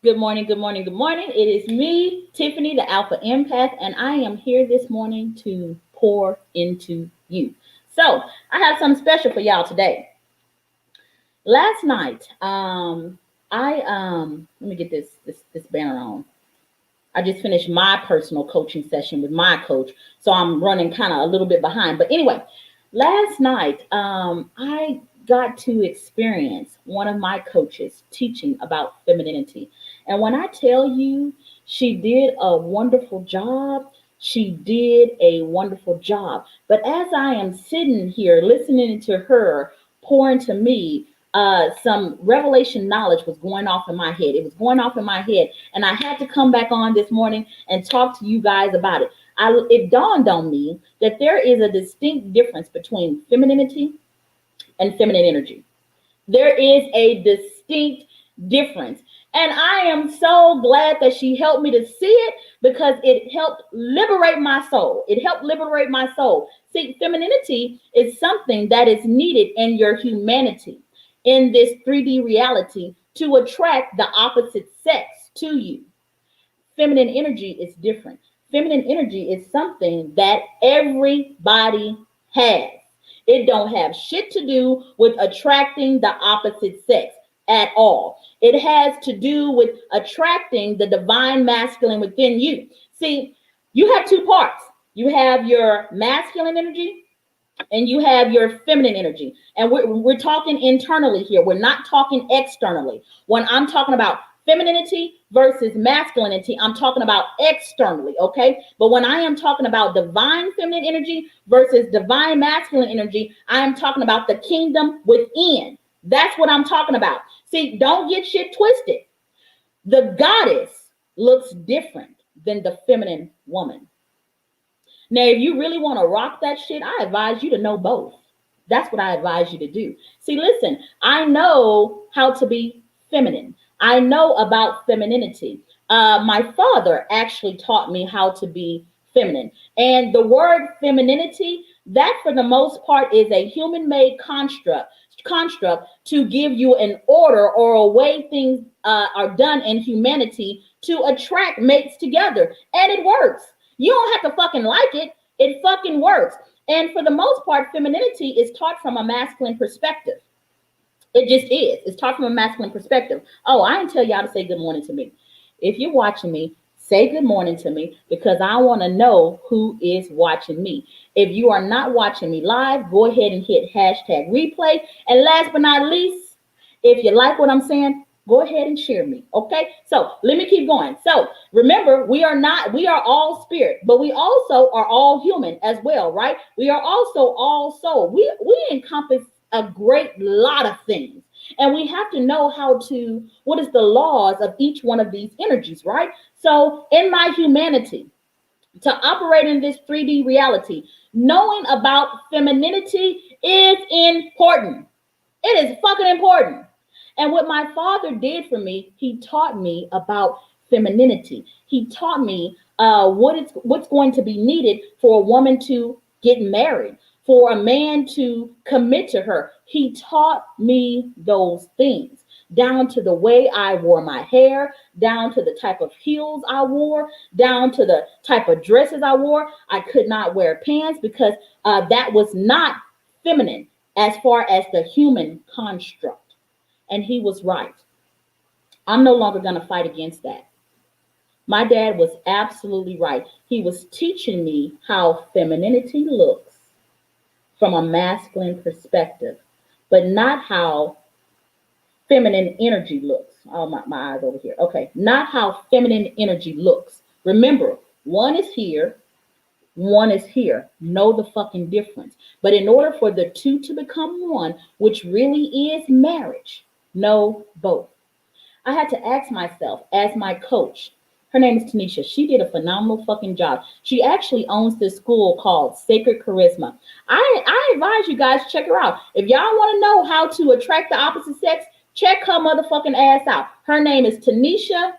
Good morning, good morning, good morning. It is me, Tiffany, the Alpha Empath, and I am here this morning to pour into you. So, I have something special for y'all today. Last night, let me get this banner on. I just finished my personal coaching session with my coach, so I'm running kind of a little bit behind. But anyway, last night, I got to experience one of my coaches teaching about femininity. And when I tell you, she did a wonderful job. She did a wonderful job. But as I am sitting here listening to her pour into me, some revelation knowledge was going off in my head. It was going off in my head. And I had to come back on this morning and talk to you guys about it. It dawned on me that there is a distinct difference between femininity and feminine energy. There is a distinct difference. And I am so glad that she helped me to see it because it helped liberate my soul. It helped liberate my soul. See, femininity is something that is needed in your humanity, in this 3D reality, to attract the opposite sex to you. Feminine energy is different. Feminine energy is something that everybody has. It don't have shit to do with attracting the opposite sex at all. It has to do with attracting the divine masculine within you. See, you have two parts. You have your masculine energy and you have your feminine energy. And we're talking internally here. We're not talking externally. When I'm talking about femininity versus masculinity, I'm talking about externally, okay? But when I am talking about divine feminine energy versus divine masculine energy, I am talking about the kingdom within. That's what I'm talking about. See, don't get shit twisted. The goddess looks different than the feminine woman. Now, if you really want to rock that shit, I advise you to know both. That's what I advise you to do. See, listen, I know how to be feminine. I know about femininity. My father actually taught me how to be feminine. And the word femininity, that for the most part is a human-made construct to give you an order or a way things are done in humanity to attract mates together. And it works. You don't have to fucking like it. It fucking works. And for the most part, femininity is taught from a masculine perspective. It just is. It's taught from a masculine perspective. Oh, I didn't tell y'all to say good morning to me. If you're watching me, say good morning to me because I want to know who is watching me. If you are not watching me live, go ahead and hit hashtag replay. And last but not least, if you like what I'm saying, go ahead and share me. Okay. So let me keep going. So remember, we are all spirit, but we also are all human as well, right? We are also all soul. We encompass a great lot of things. And we have to know what is the laws of each one of these energies, right? So in my humanity, to operate in this 3D reality, knowing about femininity is important. It is fucking important. And what my father did for me, he taught me about femininity. He taught me what's going to be needed for a woman to get married, for a man to commit to her. He taught me those things, down to the way I wore my hair, down to the type of heels I wore, down to the type of dresses I wore. I could not wear pants because that was not feminine as far as the human construct. And he was right. I'm no longer going to fight against that. My dad was absolutely right. He was teaching me how femininity looks from a masculine perspective, but not how feminine energy looks. Oh, my eyes over here. Okay. Not how feminine energy looks. Remember, one is here, one is here. Know the fucking difference. But in order for the two to become one, which really is marriage, know both. I had to ask myself as my coach. Her name is Tanisha. She did a phenomenal fucking job. She actually owns this school called Sacred Charisma. I advise you guys check her out. If y'all want to know how to attract the opposite sex, check her motherfucking ass out. Her name is Tanisha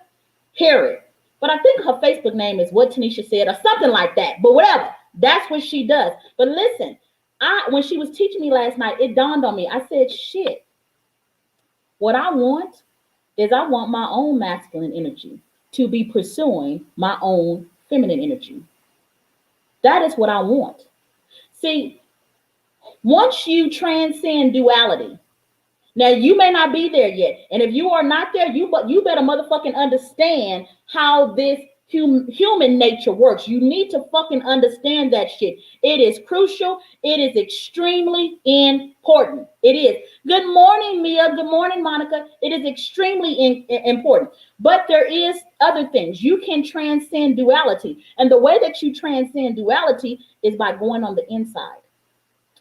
Harris. But I think her Facebook name is What Tanisha Said or something like that. But whatever. That's what she does. But listen, when she was teaching me last night, it dawned on me. I said, shit. What I want is I want my own masculine energy to be pursuing my own feminine energy. That is what I want. See, once you transcend duality, now you may not be there yet, and if you are not there, you better motherfucking understand how this human nature works. You need to fucking understand that shit. It is crucial. It is extremely important. It is. Good morning, Mia. Good morning, Monica. It is extremely important. But there is other things. You can transcend duality, and the way that you transcend duality is by going on the inside.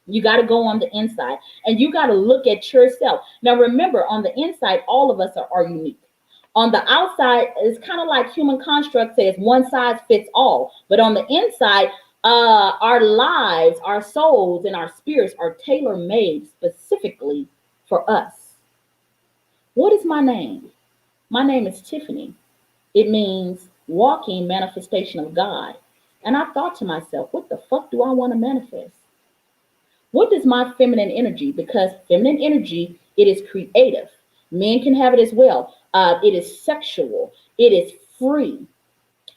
You got to go on the inside and you got to look at yourself. Now, remember, on the inside, all of us are unique. On the outside, it's kind of like human construct says one size fits all. But on the inside, our lives, our souls, and our spirits are tailor made specifically for us. What is my name? My name is Tiffany. It means walking manifestation of God. And I thought to myself, what the fuck do I want to manifest? What is my feminine energy? Because feminine energy, it is creative. Men can have it as well. It is sexual. It is free.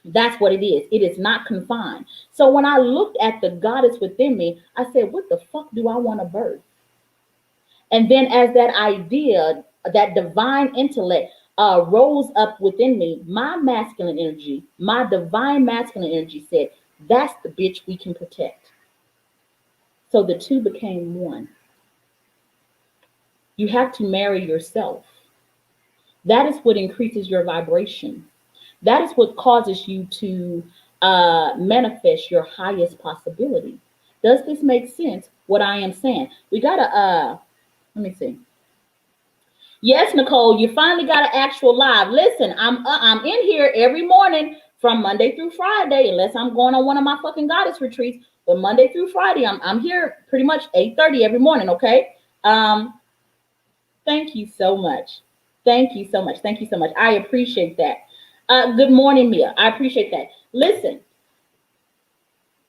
That's what it is. It is not confined. So when I looked at the goddess within me, I said, what the fuck do I want to birth? And then as that idea, that divine intellect rose up within me, my masculine energy, my divine masculine energy said, that's the bitch we can protect. So the two became one. You have to marry yourself. That is what increases your vibration. That is what causes you to manifest your highest possibility. Does this make sense, what I am saying? We got to, let me see. Yes, Nicole, you finally got an actual live. Listen, I'm in here every morning from Monday through Friday, unless I'm going on one of my fucking goddess retreats. But Monday through Friday, I'm here pretty much 8:30 every morning, okay? Thank you so much. Thank you so much. Thank you so much. I appreciate that. Good morning, Mia. I appreciate that. Listen,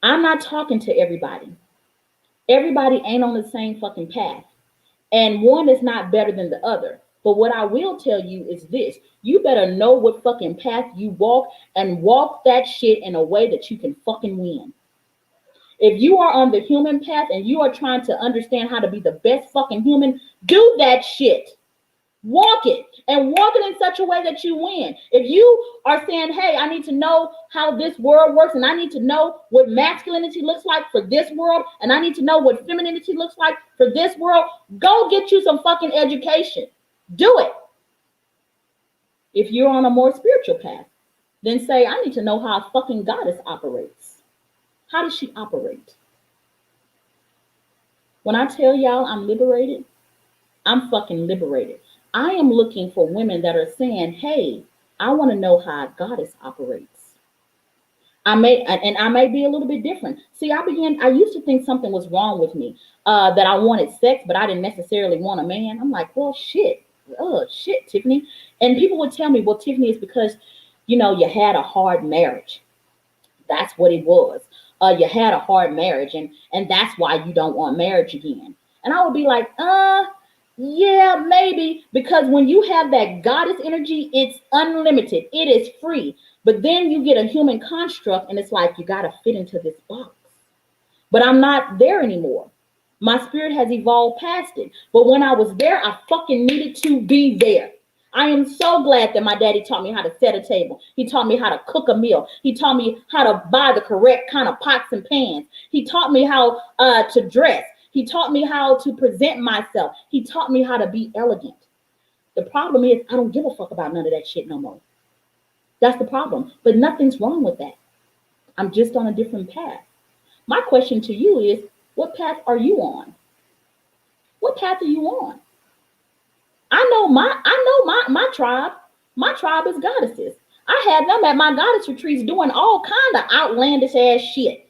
I'm not talking to everybody. Everybody ain't on the same fucking path. And one is not better than the other. But what I will tell you is this. You better know what fucking path you walk and walk that shit in a way that you can fucking win. If you are on the human path and you are trying to understand how to be the best fucking human, do that shit. Walk it and walk it in such a way that you win. If you are saying, hey, I need to know how this world works and I need to know what masculinity looks like for this world and I need to know what femininity looks like for this world, go get you some fucking education. Do it. If you're on a more spiritual path, then say, I need to know how a fucking goddess operates. How does she operate? When I tell y'all I'm liberated, I'm fucking liberated. I am looking for women that are saying, hey, I want to know how a goddess operates. I may be a little bit different. See, I used to think something was wrong with me, that I wanted sex, but I didn't necessarily want a man. I'm like, well, shit, Tiffany. And people would tell me, well, Tiffany, it's because, you had a hard marriage. That's what it was. You had a hard marriage and that's why you don't want marriage again. And I would be like, yeah, maybe, because when you have that goddess energy, it's unlimited. It is free. But then you get a human construct and it's like, you got to fit into this box. But I'm not there anymore. My spirit has evolved past it. But when I was there, I fucking needed to be there. I am so glad that my daddy taught me how to set a table. He taught me how to cook a meal. He taught me how to buy the correct kind of pots and pans. He taught me how to dress. He taught me how to present myself. He taught me how to be elegant. The problem is I don't give a fuck about none of that shit no more. That's the problem. But nothing's wrong with that. I'm just on a different path. My question to you is, what path are you on? What path are you on? I know my tribe. My tribe is goddesses. I had them at my goddess retreats doing all kind of outlandish ass shit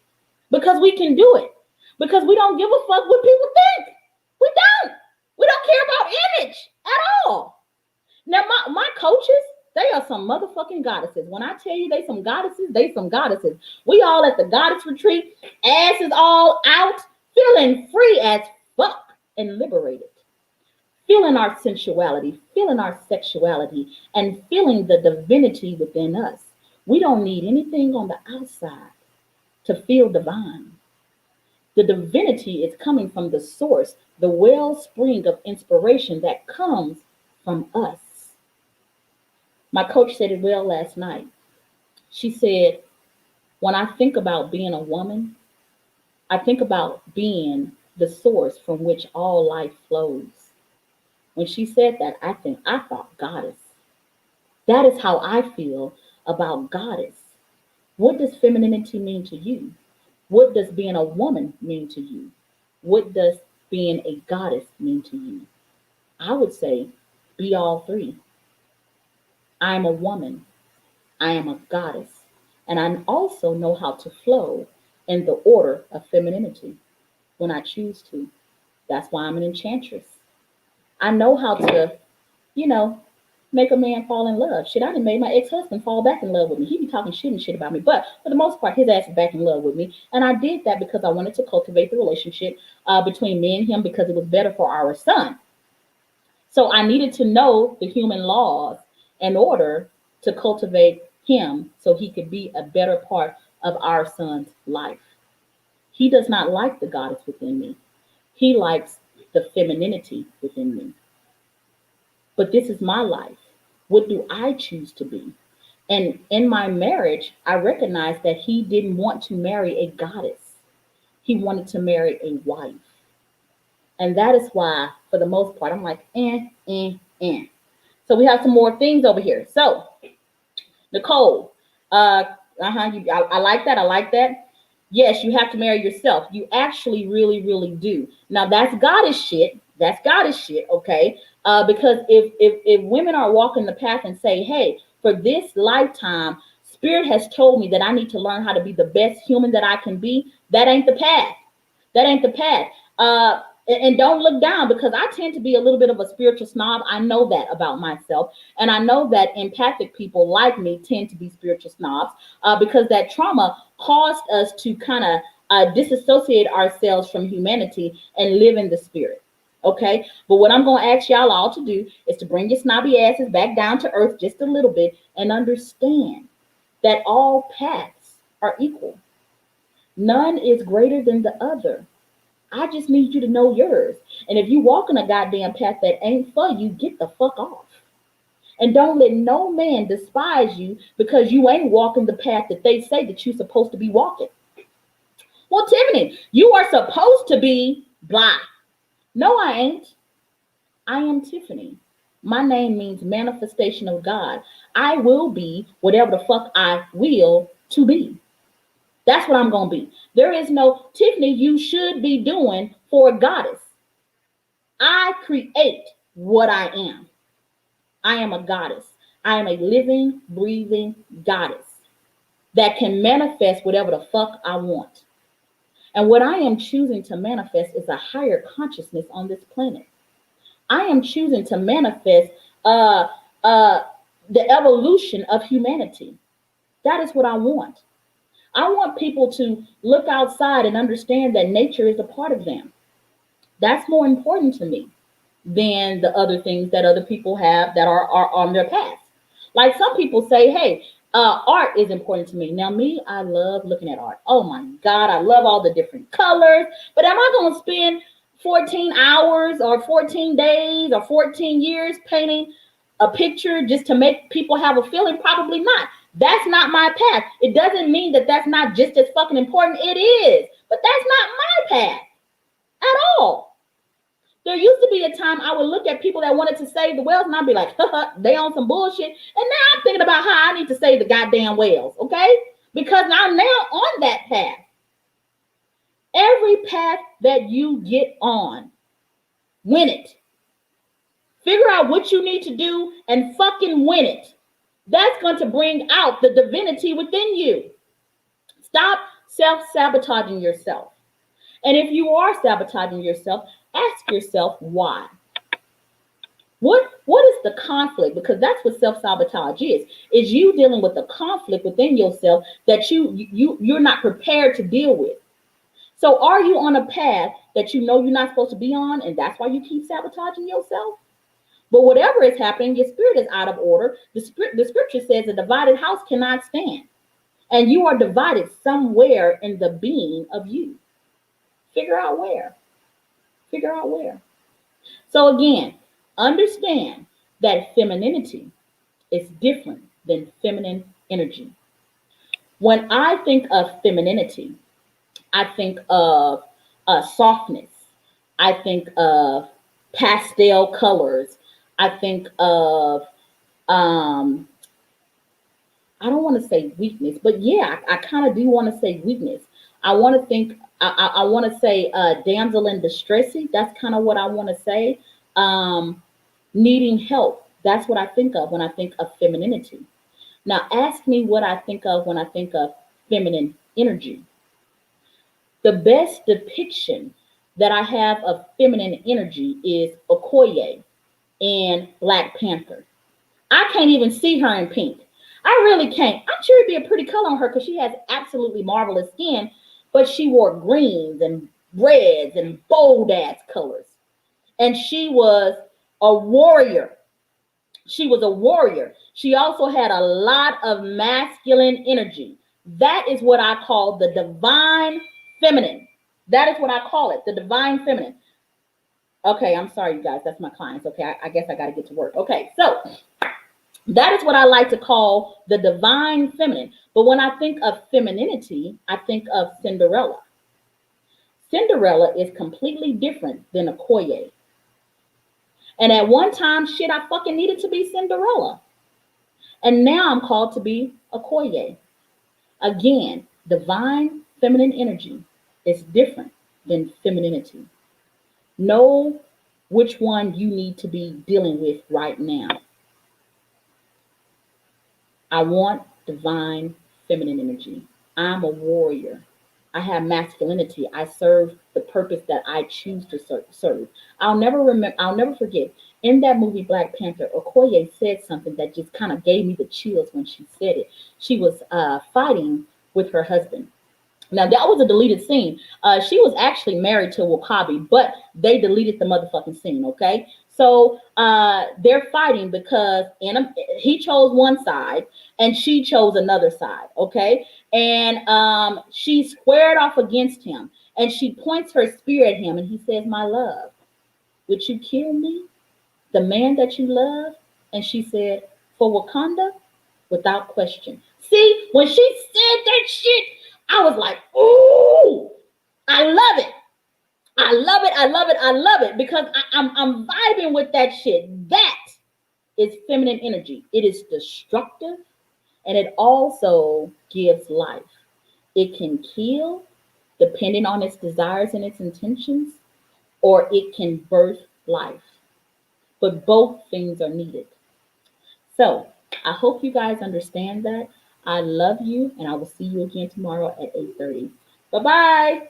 because we can do it. Because we don't give a fuck what people think. We don't. We don't care about image at all. Now, my coaches, they are some motherfucking goddesses. When I tell you they some goddesses, they some goddesses. We all at the goddess retreat, asses all out, feeling free as fuck and liberated. feeling our sensuality, feeling our sexuality, and feeling the divinity within us. We don't need anything on the outside to feel divine. The divinity is coming from the source, the wellspring of inspiration that comes from us. My coach said it well last night. She said, when I think about being a woman, I think about being the source from which all life flows. When she said that, I thought goddess. That is how I feel about goddess. What does femininity mean to you? What does being a woman mean to you? What does being a goddess mean to you? I would say be all three. I am a woman. I am a goddess. And I also know how to flow in the order of femininity when I choose to. That's why I'm an enchantress. I know how to, you know, make a man fall in love. Shit, I done made my ex-husband fall back in love with me. He be talking shit and shit about me. But for the most part, his ass is back in love with me. And I did that because I wanted to cultivate the relationship between me and him because it was better for our son. So I needed to know the human laws in order to cultivate him so he could be a better part of our son's life. He does not like the goddess within me. He likes the femininity within me. But this is my life. What do I choose to be? And in my marriage, I recognized that he didn't want to marry a goddess. He wanted to marry a wife. And that is why, for the most part, I'm like, eh. So we have some more things over here. So, Nicole, I like that. I like that. Yes, you have to marry yourself. You actually really, really do. Now that's goddess shit. That's goddess shit. Okay. Because if women are walking the path and say, hey, for this lifetime, Spirit has told me that I need to learn how to be the best human that I can be. That ain't the path. That ain't the path. And don't look down because I tend to be a little bit of a spiritual snob. I know that about myself. And I know that empathic people like me tend to be spiritual snobs because that trauma caused us to kind of disassociate ourselves from humanity and live in the spirit. Okay. But what I'm going to ask y'all all to do is to bring your snobby asses back down to earth just a little bit and understand that all paths are equal. None is greater than the other. I just need you to know yours. And if you walk in a goddamn path that ain't for you, get the fuck off. And don't let no man despise you because you ain't walking the path that they say that you're supposed to be walking. Well, Tiffany, you are supposed to be blah. No, I ain't. I am Tiffany. My name means manifestation of God. I will be whatever the fuck I will to be. That's what I'm going to be. There is no Tiffany, you should be doing for a goddess. I create what I am. I am a goddess. I am a living, breathing goddess that can manifest whatever the fuck I want. And what I am choosing to manifest is a higher consciousness on this planet. I am choosing to manifest the evolution of humanity. That is what I want. I want people to look outside and understand that nature is a part of them. That's more important to me than the other things that other people have that are on their path. Like some people say, hey, art is important to me. Now, me, I love looking at art. Oh my God, I love all the different colors. But am I going to spend 14 hours or 14 days or 14 years painting a picture just to make people have a feeling? Probably not. That's not my path. It doesn't mean that that's not just as fucking important. It is. But that's not my path at all. There used to be a time I would look at people that wanted to save the whales and I'd be like, they on some bullshit. And now I'm thinking about how I need to save the goddamn whales, okay? Because I'm now on that path. Every path that you get on, win it. Figure out what you need to do and fucking win it. That's going to bring out the divinity within you. Stop self-sabotaging yourself. And if you are sabotaging yourself, ask yourself why. What is the conflict? Because that's what self-sabotage is you dealing with the conflict within yourself that you're not prepared to deal with. So are you on a path that you know you're not supposed to be on, and that's why you keep sabotaging yourself? But whatever is happening, your spirit is out of order. The scripture says a divided house cannot stand. And you are divided somewhere in the being of you. Figure out where. Figure out where. So again, understand that femininity is different than feminine energy. When I think of femininity, I think of softness. I think of pastel colors. I think of um, I don't want to say weakness, but yeah, I kind of do want to say weakness. I want to think, I want to say damsel in distressy. That's kind of what I want to say. Um, Needing help. That's what I think of when I think of femininity. Now, ask me what I think of when I think of feminine energy. The best depiction that I have of feminine energy is Okoye in Black Panther. I can't even see her in pink. I really can't. I'm sure it'd be a pretty color on her because she has absolutely marvelous skin, but she wore greens and reds and bold ass colors. And she was a warrior. She was a warrior. She also had a lot of masculine energy. That is what I call the divine feminine. That is what I call it, the divine feminine. Okay, I'm sorry, you guys. That's my clients. Okay, I guess I got to get to work. Okay, so that is what I like to call the divine feminine. But when I think of femininity, I think of Cinderella. Cinderella is completely different than Okoye. And at one time, shit, I fucking needed to be Cinderella. And now I'm called to be Okoye. Again, divine feminine energy is different than femininity. Know which one you need to be dealing with right now. I want divine feminine energy. I'm a warrior. I have masculinity. I serve the purpose that I choose to serve. I'll never forget. In that movie Black Panther, Okoye said something that just kind of gave me the chills when she said it. She was fighting with her husband. Now that was a deleted scene. She was actually married to Wakabi, but they deleted the motherfucking scene. Okay, so they're fighting because he chose one side and she chose another side. Okay, and she squared off against him and she points her spear at him and he says, "My love, would you kill me, the man that you love?" And she said, "For Wakanda, without question." See, when she said that shit, I was like, "Ooh, I love it. I love it. I love it. I love it." Because I'm vibing with that shit. That is feminine energy. It is destructive and it also gives life. It can kill depending on its desires and its intentions, or it can birth life. But both things are needed. So I hope you guys understand that. I love you, and I will see you again tomorrow at 8:30. Bye bye.